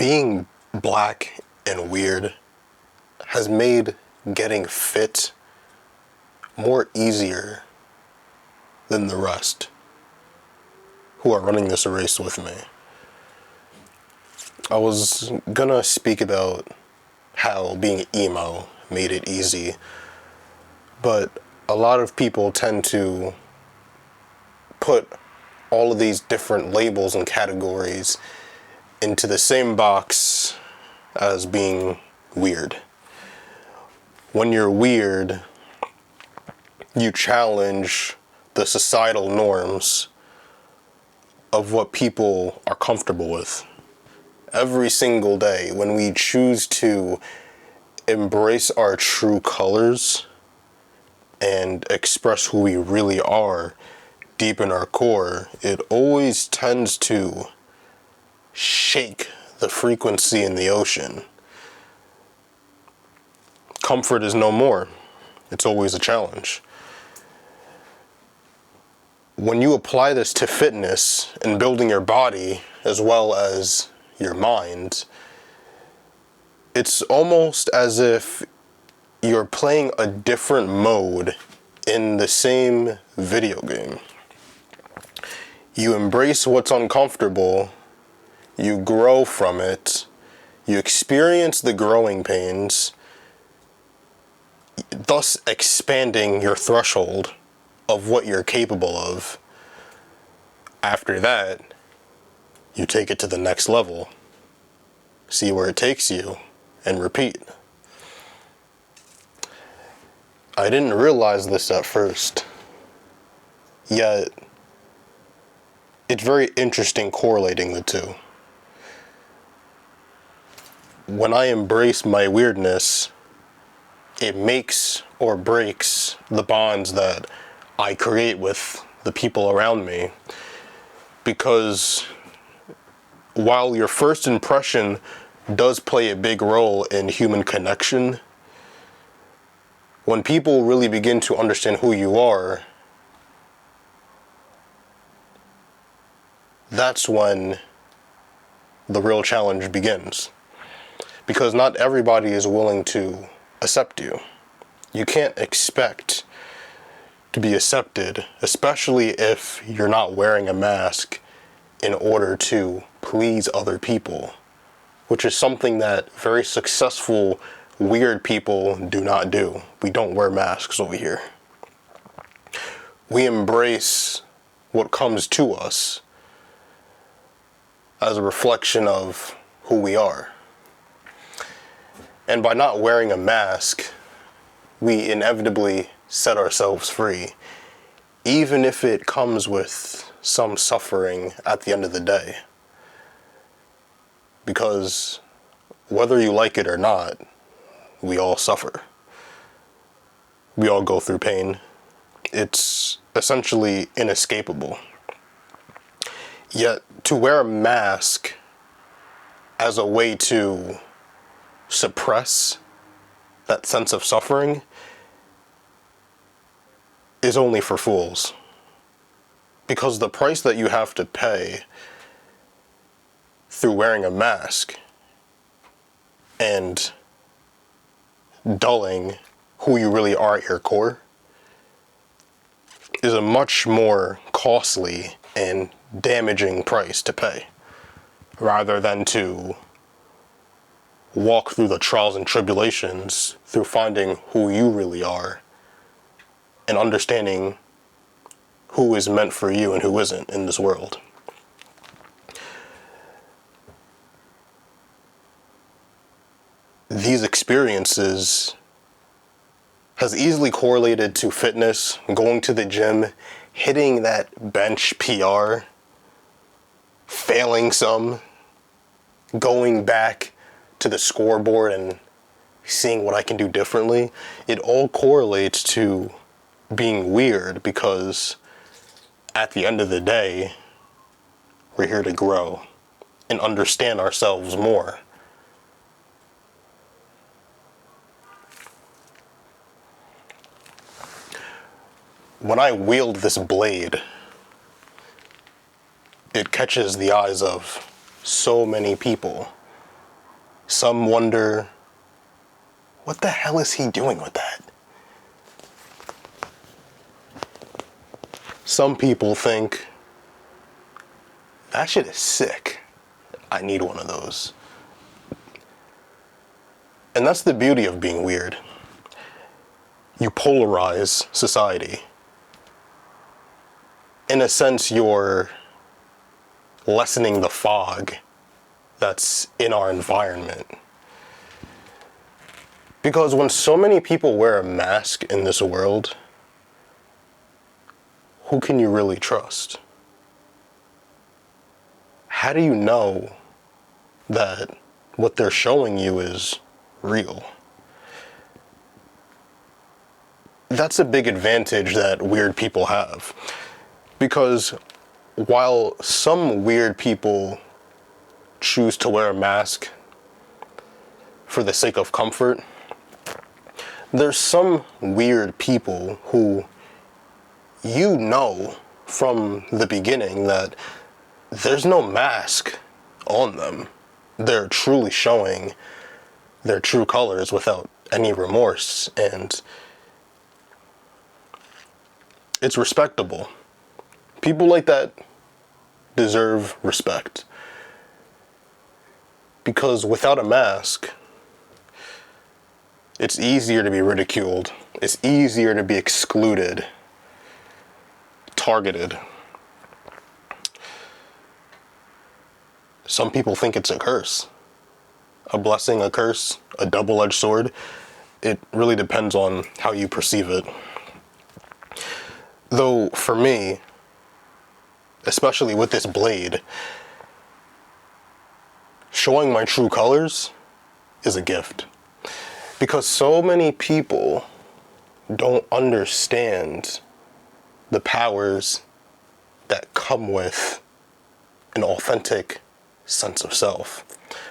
being black and weird has made getting fit more easier than the rest who are running this race with me. I was gonna speak about how being emo made it easy, but a lot of people tend to put all of these different labels and categories into the same box as being weird. When you're weird, you challenge the societal norms of what people are comfortable with. Every single day, when we choose to embrace our true colors and express who we really are deep in our core, it always tends to shake the frequency in the ocean. Comfort is no more. It's always a challenge. When you apply this to fitness and building your body as well as your mind, it's almost as if you're playing a different mode in the same video game. You embrace what's uncomfortable, you grow from it, you experience the growing pains, thus expanding your threshold of what you're capable of. After that, you take it to the next level, see where it takes you, and repeat. I didn't realize this at first, yet it's very interesting correlating the two. When I embrace my weirdness, it makes or breaks the bonds that I create with the people around me. Because while your first impression does play a big role in human connection, when people really begin to understand who you are, that's when the real challenge begins. Because not everybody is willing to accept you. You can't expect to be accepted, especially if you're not wearing a mask in order to please other people, which is something that very successful weird people do not do. We don't wear masks over here. We embrace what comes to us as a reflection of who we are. And by not wearing a mask, we inevitably set ourselves free, even if it comes with some suffering at the end of the day. Because whether you like it or not, we all suffer. We all go through pain. It's essentially inescapable. Yet to wear a mask as a way to suppress that sense of suffering is only for fools. Because the price that you have to pay through wearing a mask and dulling who you really are at your core is a much more costly and damaging price to pay, rather than to walk through the trials and tribulations through finding who you really are and understanding who is meant for you and who isn't in this world. These experiences has easily correlated to fitness, going to the gym, hitting that bench PR, failing some, going back to the scoreboard and seeing what I can do differently. It all correlates to being weird, because at the end of the day, we're here to grow and understand ourselves more. When I wield this blade, it catches the eyes of so many people. Some wonder, what the hell is he doing with that? Some people think, that shit is sick. I need one of those. And that's the beauty of being weird. You polarize society. In a sense, you're lessening the fog that's in our environment. Because when so many people wear a mask in this world, who can you really trust? How do you know that what they're showing you is real? That's a big advantage that weird people have. Because while some weird people choose to wear a mask for the sake of comfort, there's some weird people who you know from the beginning that there's no mask on them. They're truly showing their true colors without any remorse, and it's respectable. People like that deserve respect. Because without a mask, it's easier to be ridiculed. It's easier to be excluded, targeted. Some people think it's a curse. A blessing, a curse, a double-edged sword. It really depends on how you perceive it. Though, for me, especially with this blade, showing my true colors is a gift. Because so many people don't understand the powers that come with an authentic sense of self.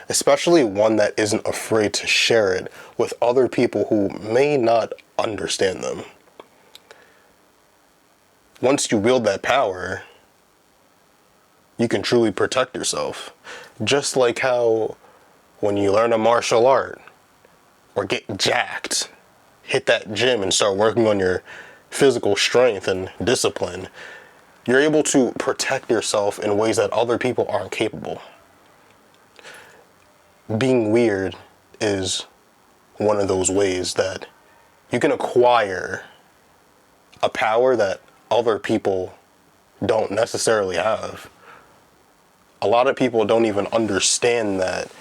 Especially one that isn't afraid to share it with other people who may not understand them. Once you wield that power, you can truly protect yourself. Just like how when you learn a martial art or get jacked, hit that gym and start working on your physical strength and discipline, you're able to protect yourself in ways that other people aren't capable. Being weird is one of those ways that you can acquire a power that other people don't necessarily have. A lot of people don't even understand that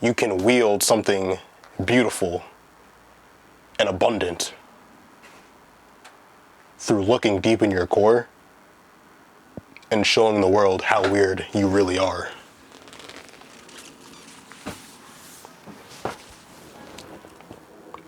you can wield something beautiful and abundant through looking deep in your core and showing the world how weird you really are.